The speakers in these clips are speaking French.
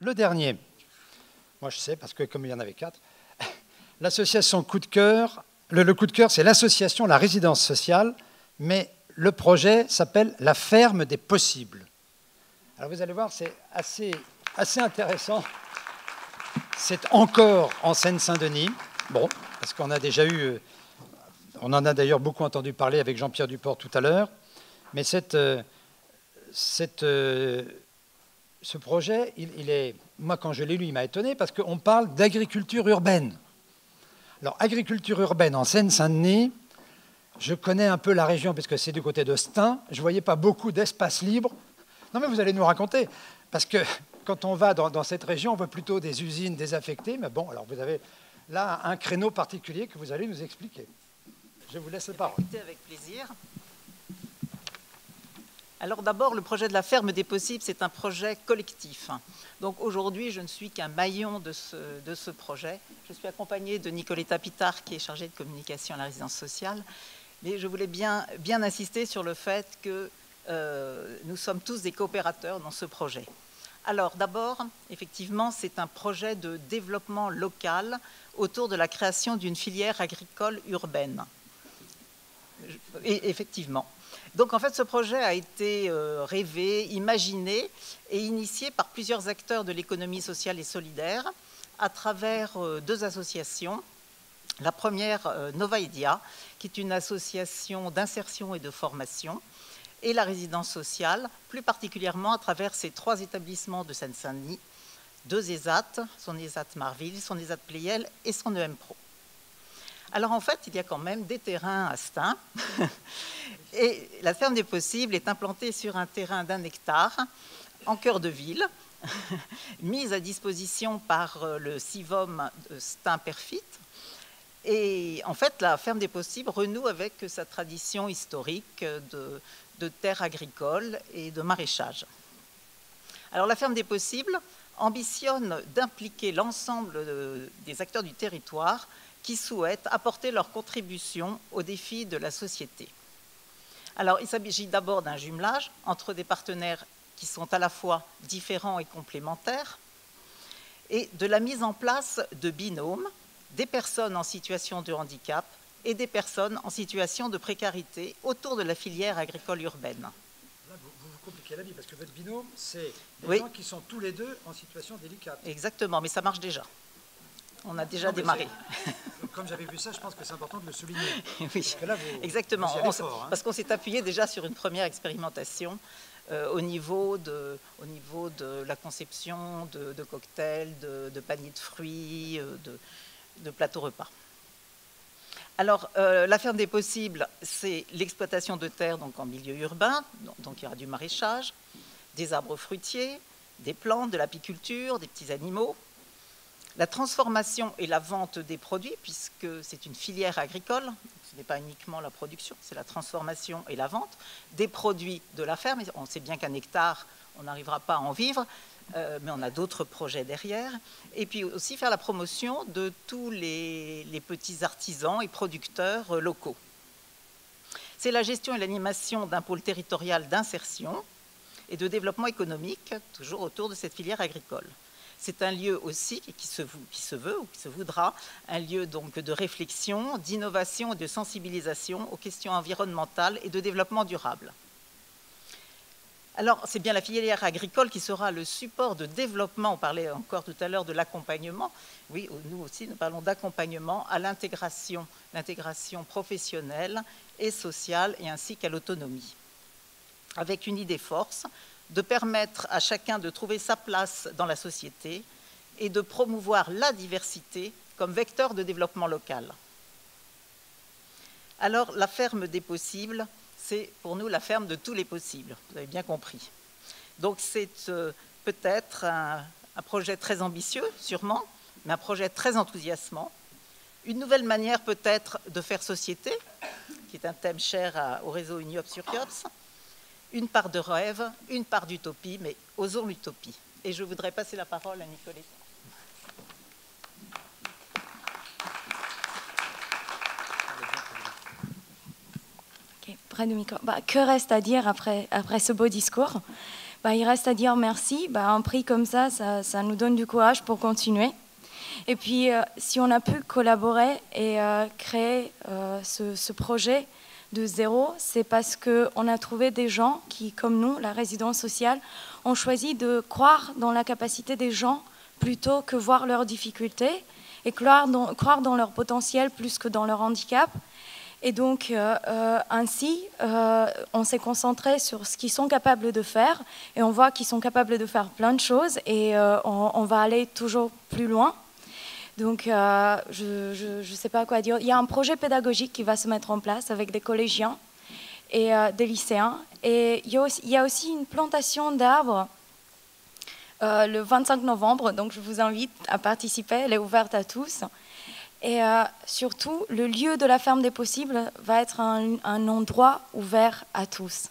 le dernier. Moi, je sais, parce que comme il y en avait 4, l'association Coup de cœur, le coup de cœur, c'est l'association La Résidence Sociale, mais le projet s'appelle La Ferme des Possibles. Alors vous allez voir, c'est assez intéressant. C'est encore en Seine-Saint-Denis, bon, parce qu'on a déjà eu, on en a d'ailleurs beaucoup entendu parler avec Jean-Pierre Duport tout à l'heure, mais ce projet, il est, moi quand je l'ai lu, il m'a étonné parce qu'on parle d'agriculture urbaine. Alors, agriculture urbaine en Seine-Saint-Denis, je connais un peu la région puisque c'est du côté de Stein, je ne voyais pas beaucoup d'espace libre. Non mais vous allez nous raconter, parce que quand on va dans cette région, on voit plutôt des usines désaffectées, mais bon, alors vous avez là un créneau particulier que vous allez nous expliquer. Je vous laisse la parole. Avec plaisir. Alors d'abord, le projet de la ferme des possibles, c'est un projet collectif. Donc aujourd'hui, je ne suis qu'un maillon de ce projet. Je suis accompagnée de Nicoletta Pitard, qui est chargée de communication à la résidence sociale. Mais je voulais bien insister sur le fait que nous sommes tous des coopérateurs dans ce projet. Alors d'abord, effectivement, c'est un projet de développement local autour de la création d'une filière agricole urbaine. Et effectivement. Donc en fait, ce projet a été rêvé, imaginé et initié par plusieurs acteurs de l'économie sociale et solidaire à travers 2 associations. La première, Novaedia, qui est une association d'insertion et de formation, et la résidence sociale, plus particulièrement à travers ces 3 établissements de Seine-Saint-Denis, 2 ESAT, son ESAT Marville, son ESAT Pleyel et son EM Pro. Alors en fait, il y a quand même des terrains à Stein. Et la ferme des possibles est implantée sur un terrain d'1 hectare, en cœur de ville, mise à disposition par le CIVOM de Stein-Perfit. Et en fait, la ferme des possibles renoue avec sa tradition historique de terres agricoles et de maraîchage. Alors la ferme des possibles ambitionne d'impliquer l'ensemble des acteurs du territoire qui souhaitent apporter leur contribution aux défis de la société. Alors, il s'agit d'abord d'un jumelage entre des partenaires qui sont à la fois différents et complémentaires, et de la mise en place de binômes, des personnes en situation de handicap et des personnes en situation de précarité autour de la filière agricole urbaine. Là, vous compliquez la vie, parce que votre binôme, c'est des gens qui sont tous les 2 en situation délicate. Exactement, mais ça marche déjà. On a déjà démarré. Comme j'avais vu ça, je pense que c'est important de le souligner. Oui, parce que là, exactement. Fort, hein. Parce qu'on s'est appuyé déjà sur une première expérimentation au niveau de la conception de cocktails, de paniers de fruits, de plateaux repas. Alors, la ferme des possibles, c'est l'exploitation de terres donc, en milieu urbain, donc il y aura du maraîchage, des arbres fruitiers, des plantes, de l'apiculture, des petits animaux. La transformation et la vente des produits, puisque c'est une filière agricole, ce n'est pas uniquement la production, c'est la transformation et la vente des produits de la ferme. On sait bien qu'un hectare, on n'arrivera pas à en vivre, mais on a d'autres projets derrière. Et puis aussi faire la promotion de tous les petits artisans et producteurs locaux. C'est la gestion et l'animation d'un pôle territorial d'insertion et de développement économique, toujours autour de cette filière agricole. C'est un lieu aussi qui se veut ou qui se voudra un lieu donc de réflexion, d'innovation et de sensibilisation aux questions environnementales et de développement durable. Alors, c'est bien la filière agricole qui sera le support de développement. On parlait encore tout à l'heure de l'accompagnement. Oui, nous aussi, nous parlons d'accompagnement à l'intégration professionnelle et sociale et ainsi qu'à l'autonomie. Avec une idée force, de permettre à chacun de trouver sa place dans la société et de promouvoir la diversité comme vecteur de développement local. Alors, la ferme des possibles, c'est pour nous la ferme de tous les possibles, vous avez bien compris. Donc c'est peut-être un projet très ambitieux, sûrement, mais un projet très enthousiasmant. Une nouvelle manière peut-être de faire société, qui est un thème cher au réseau Uniops sur Iops. Une part de rêve, une part d'utopie, mais osons l'utopie. Et je voudrais passer la parole à Nicoletta. Okay, près du micro. Que reste à dire après ce beau discours? il reste à dire merci. Un prix comme ça nous donne du courage pour continuer. Et puis, si on a pu collaborer et créer ce projet de zéro, c'est parce qu'on a trouvé des gens qui, comme nous, la résidence sociale, ont choisi de croire dans la capacité des gens plutôt que voir leurs difficultés et croire dans leur potentiel plus que dans leur handicap. Et donc, ainsi, on s'est concentré sur ce qu'ils sont capables de faire et on voit qu'ils sont capables de faire plein de choses et on va aller toujours plus loin. Donc, je ne sais pas quoi dire. Il y a un projet pédagogique qui va se mettre en place avec des collégiens et des lycéens. Et il y a aussi une plantation d'arbres le 25 novembre. Donc, je vous invite à participer. Elle est ouverte à tous. Et surtout, le lieu de la ferme des possibles va être un endroit ouvert à tous.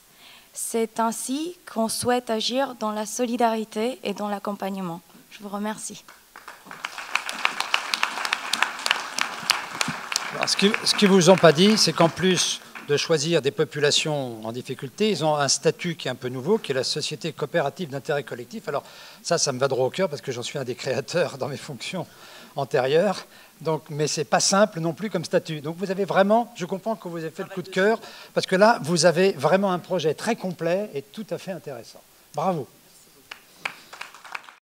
C'est ainsi qu'on souhaite agir dans la solidarité et dans l'accompagnement. Je vous remercie. Alors, ce qu'ils ne vous ont pas dit, c'est qu'en plus de choisir des populations en difficulté, ils ont un statut qui est un peu nouveau, qui est la société coopérative d'intérêt collectif. Alors ça me va droit au cœur parce que j'en suis un des créateurs dans mes fonctions antérieures. Donc, mais ce n'est pas simple non plus comme statut. Donc vous avez vraiment, je comprends que vous avez fait le coup de cœur, parce que là, vous avez vraiment un projet très complet et tout à fait intéressant. Bravo.